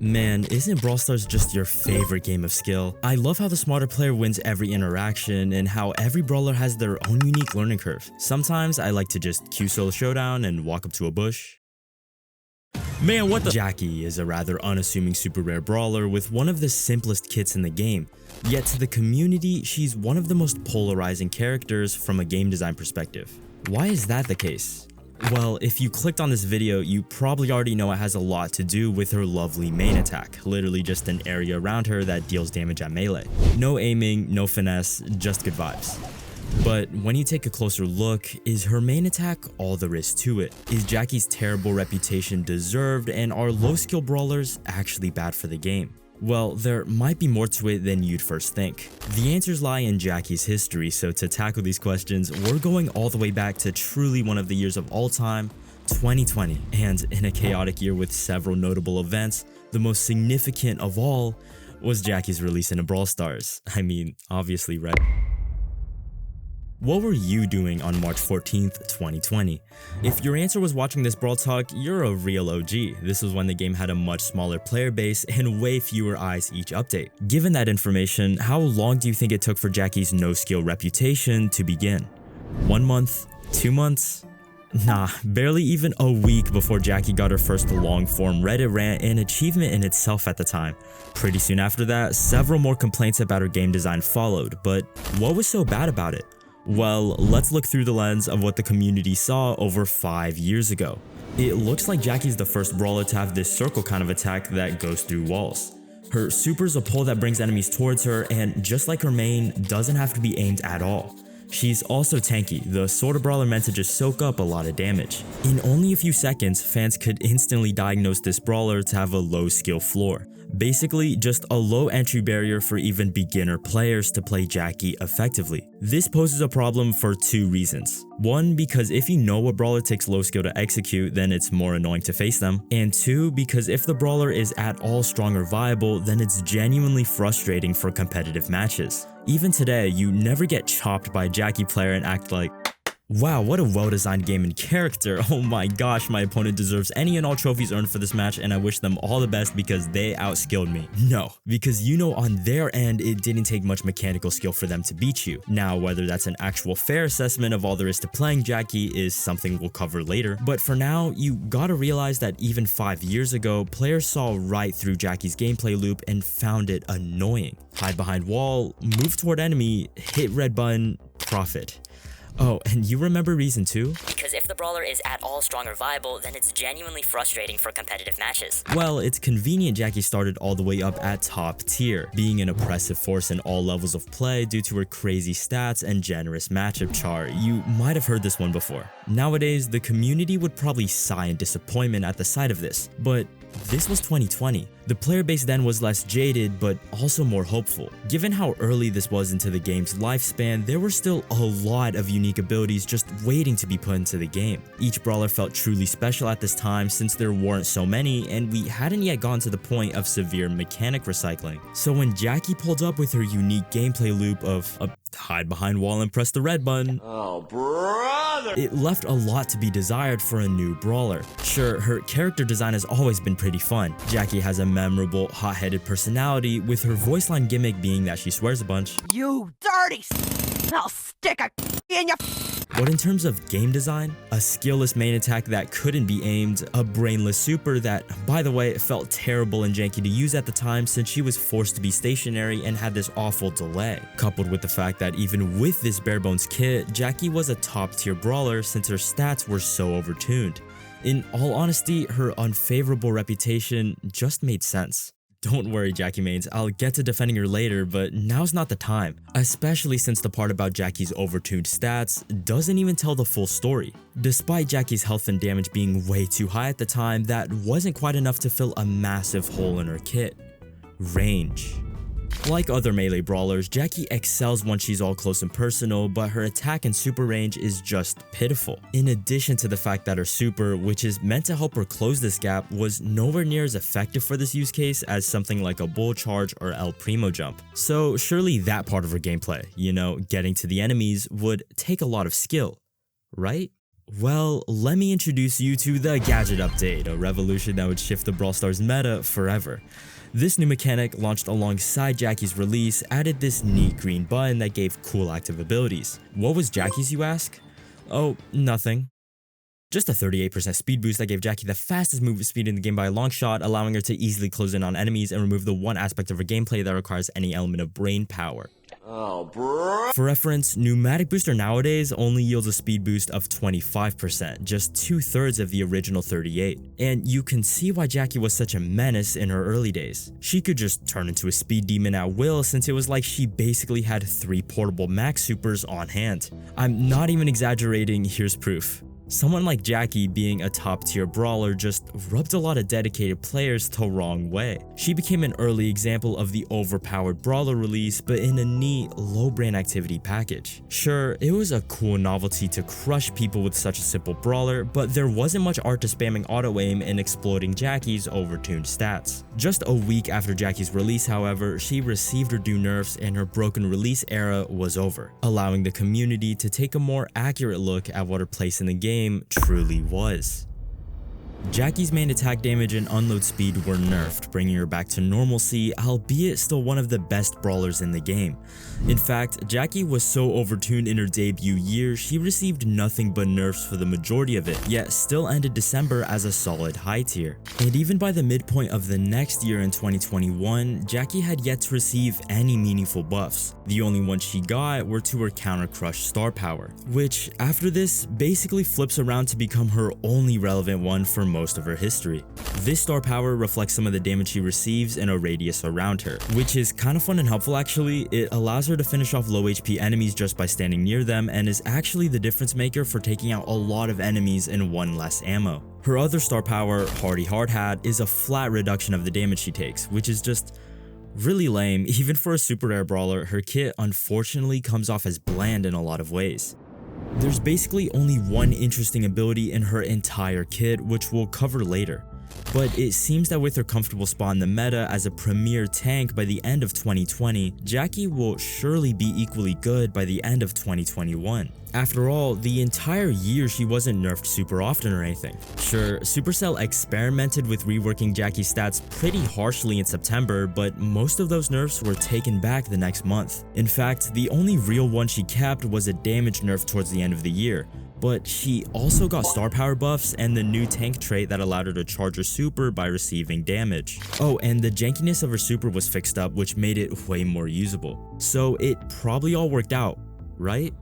Man, isn't Brawl Stars just your favorite game of skill? I love how the smarter player wins every interaction and how every brawler has their own unique learning curve. Sometimes I like to just Q solo showdown and walk up to a bush. Man, what the— Jacky is a rather unassuming super rare brawler with one of the simplest kits in the game. Yet to the community, she's one of the most polarizing characters from a game design perspective. Why is that the case? Well, if you clicked on this video, you probably already know it has a lot to do with her lovely main attack, literally just an area around her that deals damage at melee. No aiming, no finesse, just good vibes. But when you take a closer look, is her main attack all there is to it? Is Jacky's terrible reputation deserved, and are low skill brawlers actually bad for the game? Well, there might be more to it than you'd first think. The answers lie in Jacky's history, so to tackle these questions, we're going all the way back to truly one of the years of all time, 2020. And in a chaotic year with several notable events, the most significant of all was Jacky's release in Brawl Stars. I mean, obviously, right? What were you doing on March 14th, 2020? If your answer was watching this Brawl Talk, you're a real OG. This was when the game had a much smaller player base and way fewer eyes each update. Given that information, how long do you think it took for Jacky's no-skill reputation to begin? 1 month? 2 months? Nah, barely even a week before Jacky got her first long-form Reddit rant, an achievement in itself at the time. Pretty soon after that, several more complaints about her game design followed, but what was so bad about it? Well, let's look through the lens of what the community saw over 5 years ago. It looks like Jacky's the first brawler to have this circle kind of attack that goes through walls. Her super's a pole that brings enemies towards her, and just like her main, doesn't have to be aimed at all. She's also tanky, the sort of brawler meant to just soak up a lot of damage. In only a few seconds, fans could instantly diagnose this brawler to have a low skill floor. Basically, just a low entry barrier for even beginner players to play Jacky effectively. This poses a problem for 2 reasons. 1, because if you know a brawler takes low skill to execute, then it's more annoying to face them. And 2, because if the brawler is at all strong or viable, then it's genuinely frustrating for competitive matches. Even today, you never get chopped by a Jacky player and act like, wow, what a well-designed game and character. Oh my gosh, my opponent deserves any and all trophies earned for this match, and I wish them all the best because they outskilled me. No, because you know on their end, it didn't take much mechanical skill for them to beat you. Now, whether that's an actual fair assessment of all there is to playing Jacky is something we'll cover later. But for now, you gotta realize that even 5 years ago, players saw right through Jacky's gameplay loop and found it annoying. Hide behind wall, move toward enemy, hit red button, profit. Oh, and you remember reason 2? Because if the brawler is at all strong or viable, then it's genuinely frustrating for competitive matches. Well, it's convenient Jacky started all the way up at top tier, being an oppressive force in all levels of play due to her crazy stats and generous matchup chart. You might have heard this one before. Nowadays, the community would probably sigh in disappointment at the sight of this, but this was 2020. The player base then was less jaded, but also more hopeful. Given how early this was into the game's lifespan, there were still a lot of unique abilities just waiting to be put into the game. Each brawler felt truly special at this time since there weren't so many, and we hadn't yet gotten to the point of severe mechanic recycling. So when Jacky pulled up with her unique gameplay loop of hide behind wall and press the red button, oh brother, it left a lot to be desired for a new brawler. Sure, her character design has always been pretty fun. Jacky has a memorable, hot-headed personality, with her voice line gimmick being that she swears a bunch. You dirty I'll stick a in your. But in terms of game design, a skillless main attack that couldn't be aimed, a brainless super that, by the way, felt terrible and janky to use at the time since she was forced to be stationary and had this awful delay, coupled with the fact that even with this bare-bones kit, Jacky was a top-tier brawler since her stats were so overtuned. In all honesty, her unfavorable reputation just made sense. Don't worry, Jacky mains, I'll get to defending her later, but now's not the time. Especially since the part about Jacky's overtuned stats doesn't even tell the full story. Despite Jacky's health and damage being way too high at the time, that wasn't quite enough to fill a massive hole in her kit. Range. Like other melee brawlers, Jacky excels once she's all close and personal, but her attack and super range is just pitiful. In addition to the fact that her super, which is meant to help her close this gap, was nowhere near as effective for this use case as something like a bull charge or El Primo jump. So surely that part of her gameplay, you know, getting to the enemies, would take a lot of skill, right? Well, let me introduce you to the Gadget Update, a revolution that would shift the Brawl Stars meta forever. This new mechanic, launched alongside Jacky's release, added this neat green button that gave cool active abilities. What was Jacky's, you ask? Oh, nothing. Just a 38% speed boost that gave Jacky the fastest movement speed in the game by a long shot, allowing her to easily close in on enemies and remove the one aspect of her gameplay that requires any element of brain power. Oh, bro. For reference, Pneumatic Booster nowadays only yields a speed boost of 25%, just 2/3 of the original 38. And you can see why Jacky was such a menace in her early days. She could just turn into a speed demon at will, since it was like she basically had 3 portable max supers on hand. I'm not even exaggerating, here's proof. Someone like Jacky, being a top tier brawler, just rubbed a lot of dedicated players the wrong way. She became an early example of the overpowered brawler release, but in a neat, low brain activity package. Sure, it was a cool novelty to crush people with such a simple brawler, but there wasn't much art to spamming auto aim and exploiting Jacky's overtuned stats. Just a week after Jacky's release, however, she received her due nerfs and her broken release era was over, allowing the community to take a more accurate look at what her place in the game truly was. Jacky's main attack damage and unload speed were nerfed, bringing her back to normalcy, albeit still one of the best brawlers in the game. In fact, Jacky was so overtuned in her debut year, she received nothing but nerfs for the majority of it, yet still ended December as a solid high tier. And even by the midpoint of the next year in 2021, Jacky had yet to receive any meaningful buffs. The only ones she got were to her Counter Crush star power, which after this basically flips around to become her only relevant one for most of her history. This star power reflects some of the damage she receives in a radius around her, which is kind of fun and helpful actually. It allows her to finish off low HP enemies just by standing near them and is actually the difference maker for taking out a lot of enemies in one less ammo. Her other star power, Hardy Hard Hat, is a flat reduction of the damage she takes, which is just really lame. Even for a super rare brawler, her kit unfortunately comes off as bland in a lot of ways. There's basically only one interesting ability in her entire kit, which we'll cover later. But it seems that with her comfortable spot in the meta as a premier tank by the end of 2020, Jacky will surely be equally good by the end of 2021. After all, the entire year she wasn't nerfed super often or anything. Sure, Supercell experimented with reworking Jacky's stats pretty harshly in September, but most of those nerfs were taken back the next month. In fact, the only real one she kept was a damage nerf towards the end of the year. But she also got star power buffs and the new tank trait that allowed her to charge her super by receiving damage. Oh, and the jankiness of her super was fixed up, which made it way more usable. So it probably all worked out, right?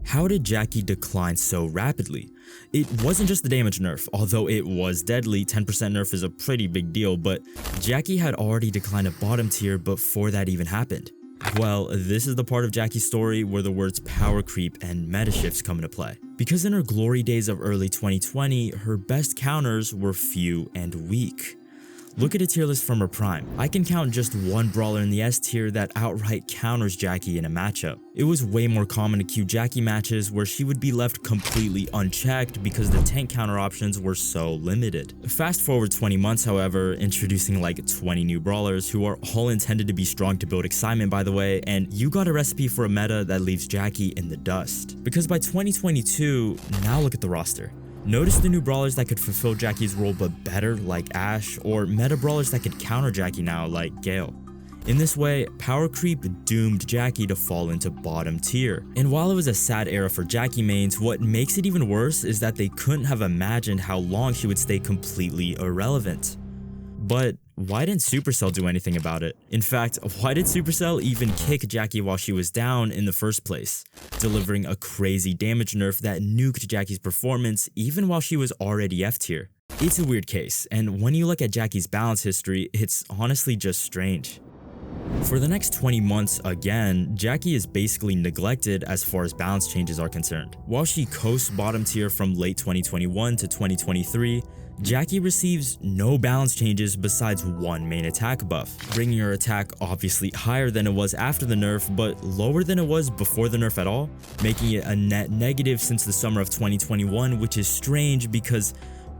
How did Jacky decline so rapidly? It wasn't just the damage nerf, although it was deadly. 10% nerf is a pretty big deal, but Jacky had already declined a bottom tier before that even happened. Well, this is the part of Jacky's story where the words power creep and meta shifts come into play. Because in her glory days of early 2020, her best counters were few and weak. Look at a tier list from her prime. I can count just one brawler in the S tier that outright counters Jacky in a matchup. It was way more common to queue Jacky matches where she would be left completely unchecked because the tank counter options were so limited. Fast forward 20 months, however, introducing like 20 new brawlers who are all intended to be strong to build excitement, by the way, and you got a recipe for a meta that leaves Jacky in the dust. Because by 2022, now look at the roster. Notice the new brawlers that could fulfill Jacky's role but better, like Ashe, or meta brawlers that could counter Jacky now, like Gale. In this way, power creep doomed Jacky to fall into bottom tier. And while it was a sad era for Jacky mains, what makes it even worse is that they couldn't have imagined how long she would stay completely irrelevant. But why didn't Supercell do anything about it? In fact, why did Supercell even kick Jacky while she was down in the first place, delivering a crazy damage nerf that nuked Jacky's performance even while she was already F tier? It's a weird case, and when you look at Jacky's balance history, it's honestly just strange. For the next 20 months, again, Jacky is basically neglected as far as balance changes are concerned. While she coasts bottom tier from late 2021 to 2023, Jacky receives no balance changes besides one main attack buff, bringing her attack obviously higher than it was after the nerf, but lower than it was before the nerf at all, making it a net negative since the summer of 2021, which is strange because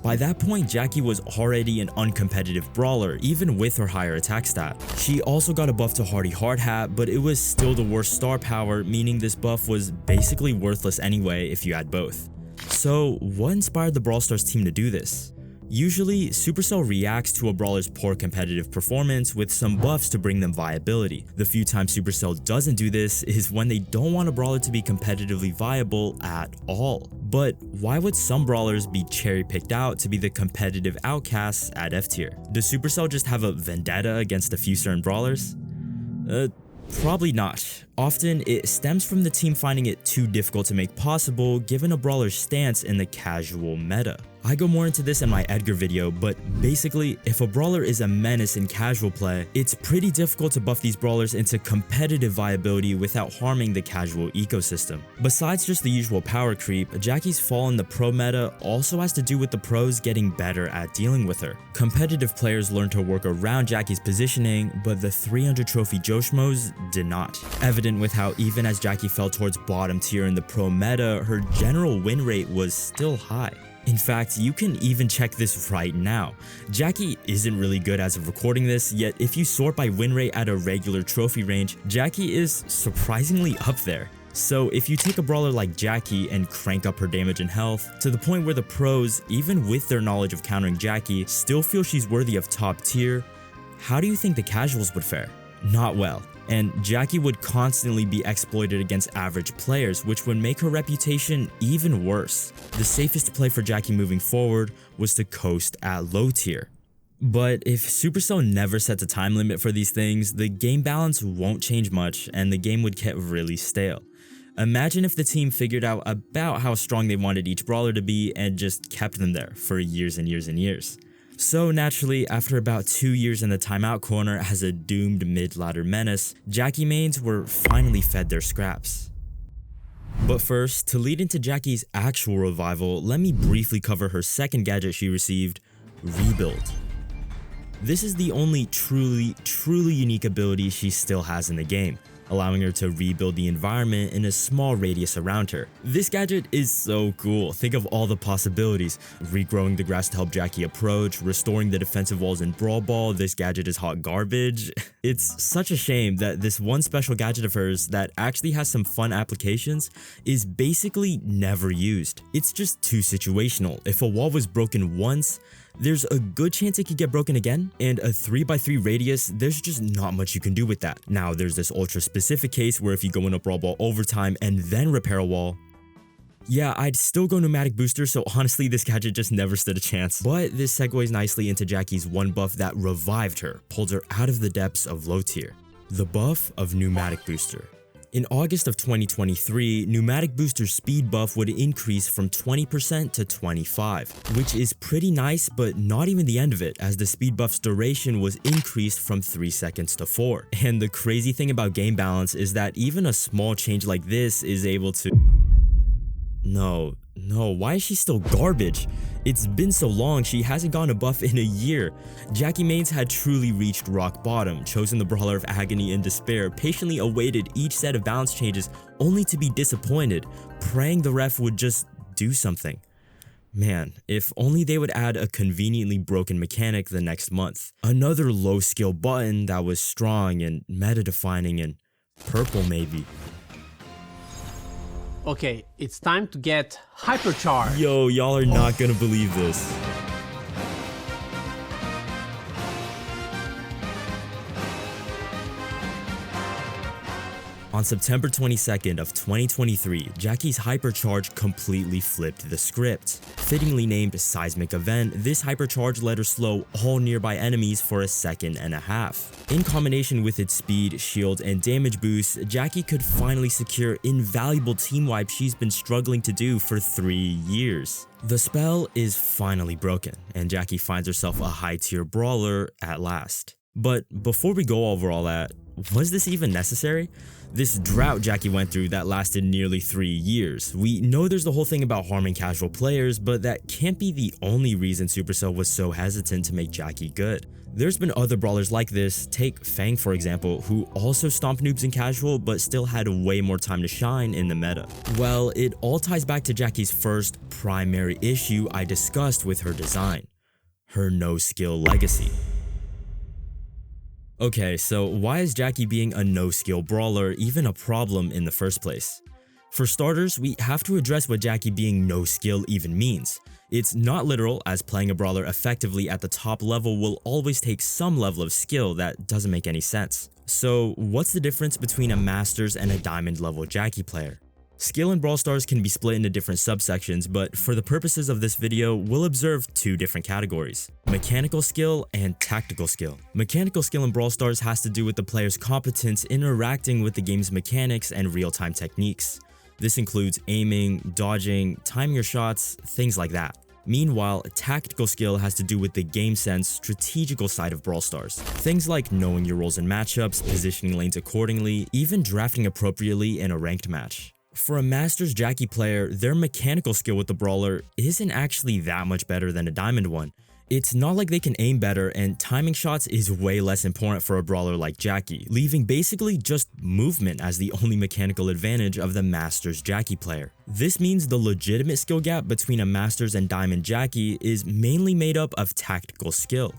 By that point, Jacky was already an uncompetitive brawler, even with her higher attack stat. She also got a buff to Hardy Hard Hat, but it was still the worst star power, meaning this buff was basically worthless anyway if you had both. So what inspired the Brawl Stars team to do this? Usually, Supercell reacts to a brawler's poor competitive performance with some buffs to bring them viability. The few times Supercell doesn't do this is when they don't want a brawler to be competitively viable at all. But why would some brawlers be cherry-picked out to be the competitive outcasts at F tier? Does Supercell just have a vendetta against a few certain brawlers? Probably not. Often, it stems from the team finding it too difficult to make possible given a brawler's stance in the casual meta. I go more into this in my Edgar video, but basically, if a brawler is a menace in casual play, it's pretty difficult to buff these brawlers into competitive viability without harming the casual ecosystem. Besides just the usual power creep, Jacky's fall in the pro meta also has to do with the pros getting better at dealing with her. Competitive players learned to work around Jacky's positioning, but the 300 trophy Joshmos did not. Evident with how even as Jacky fell towards bottom tier in the pro meta, her general win rate was still high. In fact, you can even check this right now. Jacky isn't really good as of recording this, yet if you sort by win rate at a regular trophy range, Jacky is surprisingly up there. So if you take a brawler like Jacky and crank up her damage and health to the point where the pros, even with their knowledge of countering Jacky, still feel she's worthy of top tier, how do you think the casuals would fare? Not well. And Jacky would constantly be exploited against average players, which would make her reputation even worse. The safest play for Jacky moving forward was to coast at low tier. But if Supercell never sets a time limit for these things, the game balance won't change much and the game would get really stale. Imagine if the team figured out about how strong they wanted each brawler to be and just kept them there for years and years and years. So naturally, after about 2 years in the timeout corner as a doomed mid-ladder menace, Jacky mains were finally fed their scraps. But first, to lead into Jacky's actual revival, let me briefly cover her second gadget she received, Rebuild. This is the only truly unique ability she still has in the game, allowing her to rebuild the environment in a small radius around her. This gadget is so cool. Think of all the possibilities. Regrowing the grass to help Jacky approach, restoring the defensive walls in Brawl Ball, this gadget is hot garbage. It's such a shame that this one special gadget of hers that actually has some fun applications is basically never used. It's just too situational. If a wall was broken once, there's a good chance it could get broken again, and a 3x3 radius, there's just not much you can do with that. Now, there's this ultra specific case where if you go in a Brawl Ball overtime and then repair a wall, yeah, I'd still go Pneumatic Booster, so honestly this gadget just never stood a chance. But this segues nicely into Jacky's one buff that revived her, pulled her out of the depths of low tier. The buff of Pneumatic Booster. In August of 2023, Pneumatic Booster's speed buff would increase from 20% to 25%, which is pretty nice, but not even the end of it, as the speed buff's duration was increased from 3 seconds to 4. And the crazy thing about game balance is that even a small change like this is able to... No, why is she still garbage? It's been so long, she hasn't gotten a buff in a year. Jacky mains had truly reached rock bottom, chosen the Brawler of Agony and Despair, patiently awaited each set of balance changes only to be disappointed, praying the ref would just do something. Man, if only they would add a conveniently broken mechanic the next month. Another low skill button that was strong and meta defining and purple maybe. Okay, it's time to get hypercharged. Yo, y'all are not gonna believe this. On September 22nd of 2023, Jacky's hypercharge completely flipped the script. Fittingly named Seismic Event, this hypercharge let her slow all nearby enemies for 1.5 seconds. In combination with its speed, shield, and damage boost, Jacky could finally secure invaluable team wipe she's been struggling to do for 3 years. The spell is finally broken, and Jacky finds herself a high tier brawler at last. But before we go over all that, was this even necessary? This drought Jacky went through that lasted nearly 3 years. We know there's the whole thing about harming casual players, but that can't be the only reason Supercell was so hesitant to make Jacky good. There's been other brawlers like this, take Fang for example, who also stomped noobs in casual but still had way more time to shine in the meta. Well, it all ties back to Jacky's first primary issue I discussed with her design: her no-skill legacy. Okay, so why is Jacky being a no-skill brawler even a problem in the first place? For starters, we have to address what Jacky being no-skill even means. It's not literal, as playing a brawler effectively at the top level will always take some level of skill that doesn't make any sense. So what's the difference between a Masters and a Diamond level Jacky player? Skill in Brawl Stars can be split into different subsections, but for the purposes of this video, we'll observe 2 different categories: mechanical skill and tactical skill. Mechanical skill in Brawl Stars has to do with the player's competence interacting with the game's mechanics and real-time techniques. This includes aiming, dodging, timing your shots, things like that. Meanwhile, tactical skill has to do with the game sense, strategical side of Brawl Stars. Things like knowing your roles in matchups, positioning lanes accordingly, even drafting appropriately in a ranked match. For a Masters Jacky player, their mechanical skill with the brawler isn't actually that much better than a Diamond one. It's not like they can aim better, and timing shots is way less important for a brawler like Jacky, leaving basically just movement as the only mechanical advantage of the Masters Jacky player. This means the legitimate skill gap between a Masters and Diamond Jacky is mainly made up of tactical skill.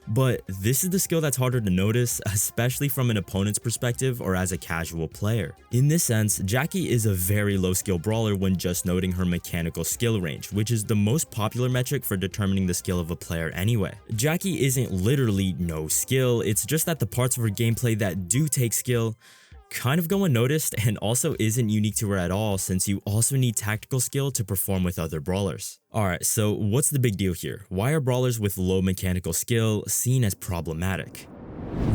But this is the skill that's harder to notice, especially from an opponent's perspective or as a casual player. In this sense, Jacky is a very low skill brawler when just noting her mechanical skill range, which is the most popular metric for determining the skill of a player anyway. Jacky isn't literally no skill, it's just that the parts of her gameplay that do take skill kind of go unnoticed and also isn't unique to her at all, since you also need tactical skill to perform with other brawlers. Alright, so what's the big deal here? Why are brawlers with low mechanical skill seen as problematic?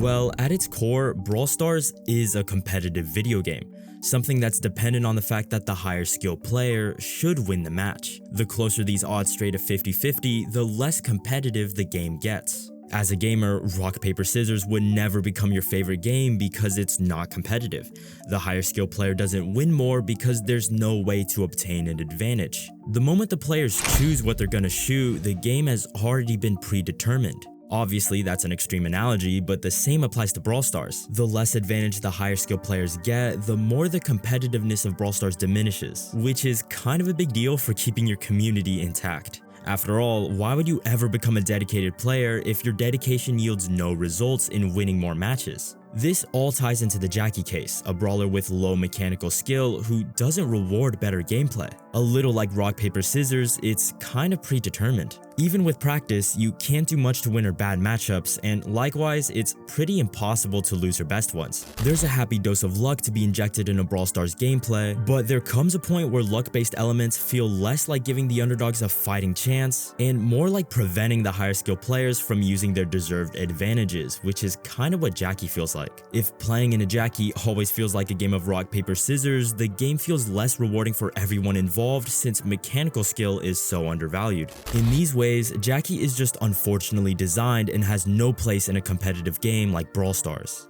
Well, at its core, Brawl Stars is a competitive video game, something that's dependent on the fact that the higher skill player should win the match. The closer these odds stray to 50-50, the less competitive the game gets. As a gamer, rock, paper, scissors would never become your favorite game because it's not competitive. The higher skill player doesn't win more because there's no way to obtain an advantage. The moment the players choose what they're gonna shoot, the game has already been predetermined. Obviously, that's an extreme analogy, but the same applies to Brawl Stars. The less advantage the higher skill players get, the more the competitiveness of Brawl Stars diminishes, which is kind of a big deal for keeping your community intact. After all, why would you ever become a dedicated player if your dedication yields no results in winning more matches? This all ties into the Jacky case, a brawler with low mechanical skill who doesn't reward better gameplay. A little like rock, paper, scissors, it's kind of predetermined. Even with practice, you can't do much to win her bad matchups, and likewise, it's pretty impossible to lose her best ones. There's a happy dose of luck to be injected in a Brawl Stars gameplay, but there comes a point where luck-based elements feel less like giving the underdogs a fighting chance, and more like preventing the higher skill players from using their deserved advantages, which is kind of what Jacky feels like. If playing in a Jacky always feels like a game of rock, paper, scissors, the game feels less rewarding for everyone involved since mechanical skill is so undervalued. In these ways, Jacky is just unfortunately designed and has no place in a competitive game like Brawl Stars.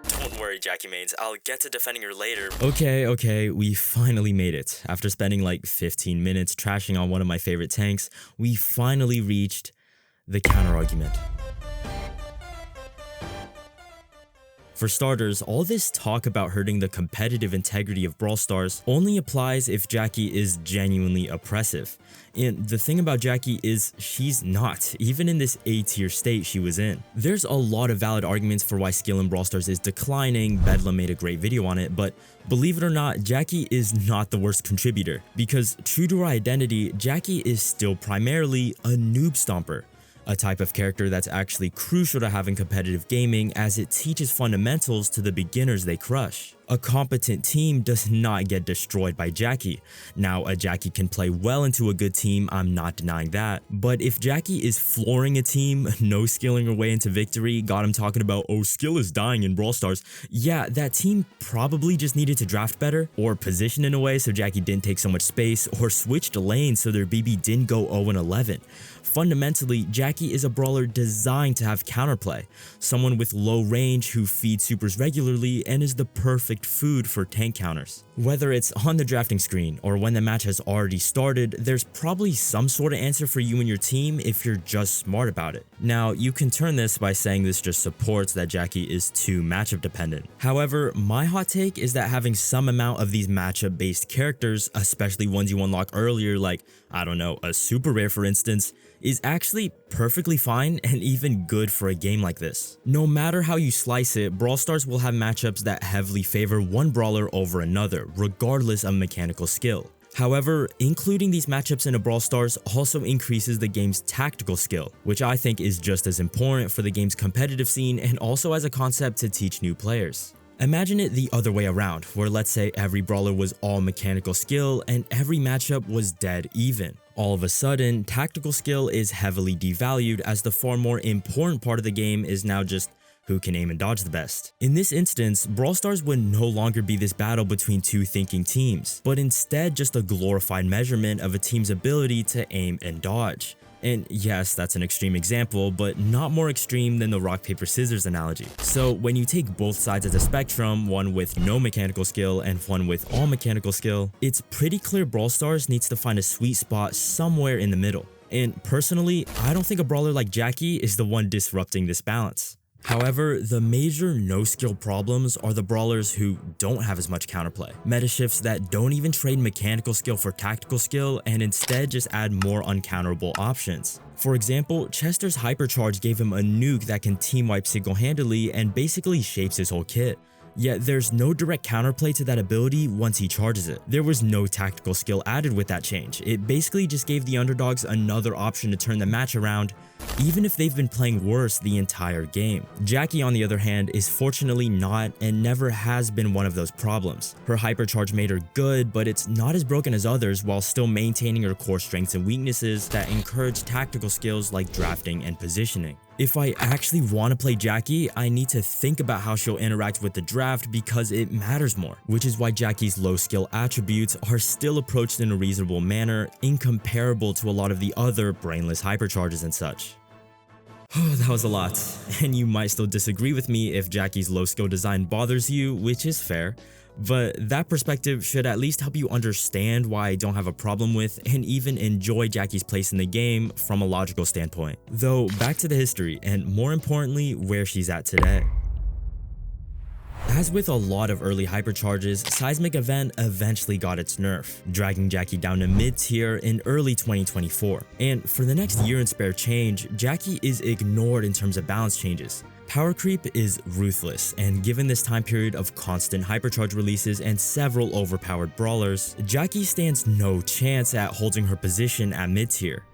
Don't worry, Jacky mains, I'll get to defending her later. Okay, we finally made it. After spending like 15 minutes trashing on one of my favorite tanks, we finally reached the counter-argument. For starters, all this talk about hurting the competitive integrity of Brawl Stars only applies if Jacky is genuinely oppressive. And the thing about Jacky is she's not, even in this A-tier state she was in. There's a lot of valid arguments for why skill in Brawl Stars is declining. Bedlam made a great video on it, but believe it or not, Jacky is not the worst contributor, because true to her identity, Jacky is still primarily a noob stomper. A type of character that's actually crucial to having competitive gaming as it teaches fundamentals to the beginners they crush. A competent team does not get destroyed by Jacky. Now, a Jacky can play well into a good team, I'm not denying that. But if Jacky is flooring a team, no skilling her way into victory, got him talking about, oh, skill is dying in Brawl Stars, yeah, that team probably just needed to draft better, or position in a way so Jacky didn't take so much space, or switched lanes so their BB didn't go 0-11. Fundamentally, Jacky is a brawler designed to have counterplay, someone with low range who feeds supers regularly and is the perfect food for tank counters. Whether it's on the drafting screen or when the match has already started, there's probably some sort of answer for you and your team if you're just smart about it. Now, you can turn this by saying this just supports that Jacky is too matchup dependent. However, my hot take is that having some amount of these matchup based characters, especially ones you unlock earlier like, I don't know, a super rare for instance, is actually perfectly fine and even good for a game like this. No matter how you slice it, Brawl Stars will have matchups that heavily favor one brawler over another, regardless of mechanical skill. However, including these matchups in a Brawl Stars also increases the game's tactical skill, which I think is just as important for the game's competitive scene and also as a concept to teach new players. Imagine it the other way around, where let's say every brawler was all mechanical skill and every matchup was dead even. All of a sudden, tactical skill is heavily devalued as the far more important part of the game is now just who can aim and dodge the best. In this instance, Brawl Stars would no longer be this battle between two thinking teams, but instead just a glorified measurement of a team's ability to aim and dodge. And yes, that's an extreme example, but not more extreme than the rock, paper, scissors analogy. So when you take both sides of the spectrum, one with no mechanical skill and one with all mechanical skill, it's pretty clear Brawl Stars needs to find a sweet spot somewhere in the middle. And personally, I don't think a brawler like Jacky is the one disrupting this balance. However, the major no-skill problems are the brawlers who don't have as much counterplay. Meta shifts that don't even trade mechanical skill for tactical skill and instead just add more uncounterable options. For example, Chester's Hypercharge gave him a nuke that can team wipe single-handedly and basically shapes his whole kit. Yet there's no direct counterplay to that ability once he charges it. There was no tactical skill added with that change. It basically just gave the underdogs another option to turn the match around, even if they've been playing worse the entire game. Jacky, on the other hand, is fortunately not and never has been one of those problems. Her hypercharge made her good, but it's not as broken as others while still maintaining her core strengths and weaknesses that encourage tactical skills like drafting and positioning. If I actually want to play Jacky, I need to think about how she'll interact with the draft because it matters more, which is why Jacky's low skill attributes are still approached in a reasonable manner, incomparable to a lot of the other brainless hypercharges and such. Oh, that was a lot, and you might still disagree with me if Jacky's low skill design bothers you, which is fair. But that perspective should at least help you understand why I don't have a problem with and even enjoy Jacky's place in the game from a logical standpoint. Though, back to the history, and more importantly, where she's at today. As with a lot of early hypercharges, Seismic Event eventually got its nerf, dragging Jacky down to mid-tier in early 2024. And for the next year and spare change, Jacky is ignored in terms of balance changes. Power creep is ruthless, and given this time period of constant hypercharge releases and several overpowered brawlers, Jacky stands no chance at holding her position at mid-tier.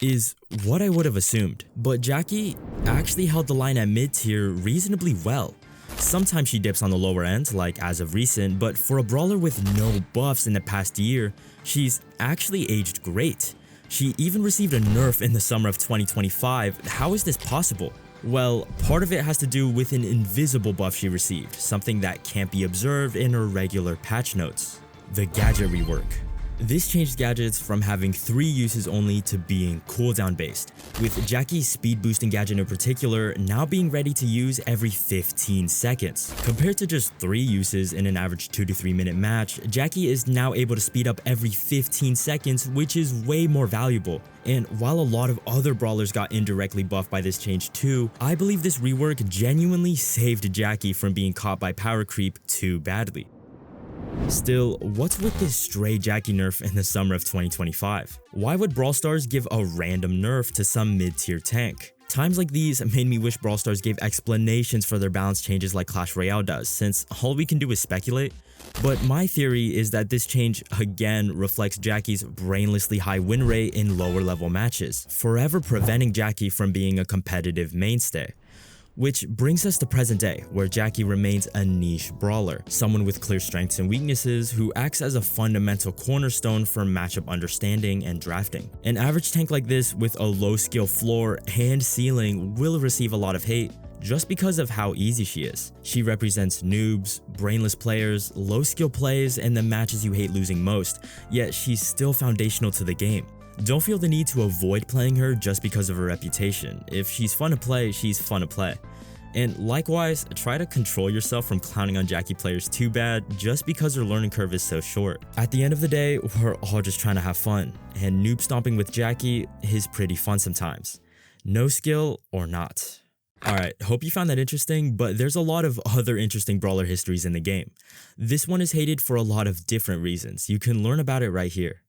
Is what I would have assumed, but Jacky actually held the line at mid-tier reasonably well. Sometimes she dips on the lower end, like as of recent, but for a brawler with no buffs in the past year, she's actually aged great. She even received a nerf in the summer of 2025. How is this possible? Well, part of it has to do with an invisible buff she received, something that can't be observed in her regular patch notes. The gadget rework. This changed gadgets from having 3 uses only to being cooldown based, with Jacky's speed boosting gadget in particular now being ready to use every 15 seconds. Compared to just 3 uses in an average 2 to 3 minute match, Jacky is now able to speed up every 15 seconds, which is way more valuable. And while a lot of other brawlers got indirectly buffed by this change too, I believe this rework genuinely saved Jacky from being caught by power creep too badly. Still, what's with this stray Jacky nerf in the summer of 2025? Why would Brawl Stars give a random nerf to some mid-tier tank? Times like these made me wish Brawl Stars gave explanations for their balance changes like Clash Royale does, since all we can do is speculate. But my theory is that this change again reflects Jacky's brainlessly high win rate in lower level matches, forever preventing Jacky from being a competitive mainstay. Which brings us to present day, where Jacky remains a niche brawler, someone with clear strengths and weaknesses who acts as a fundamental cornerstone for matchup understanding and drafting. An average tank like this with a low skill floor and ceiling will receive a lot of hate just because of how easy she is. She represents noobs, brainless players, low skill plays, and the matches you hate losing most, yet she's still foundational to the game. Don't feel the need to avoid playing her just because of her reputation. If she's fun to play, she's fun to play. And likewise, try to control yourself from clowning on Jacky players too bad just because her learning curve is so short. At the end of the day, we're all just trying to have fun, and noob stomping with Jacky is pretty fun sometimes. No skill or not. Alright, hope you found that interesting, but there's a lot of other interesting brawler histories in the game. This one is hated for a lot of different reasons. You can learn about it right here.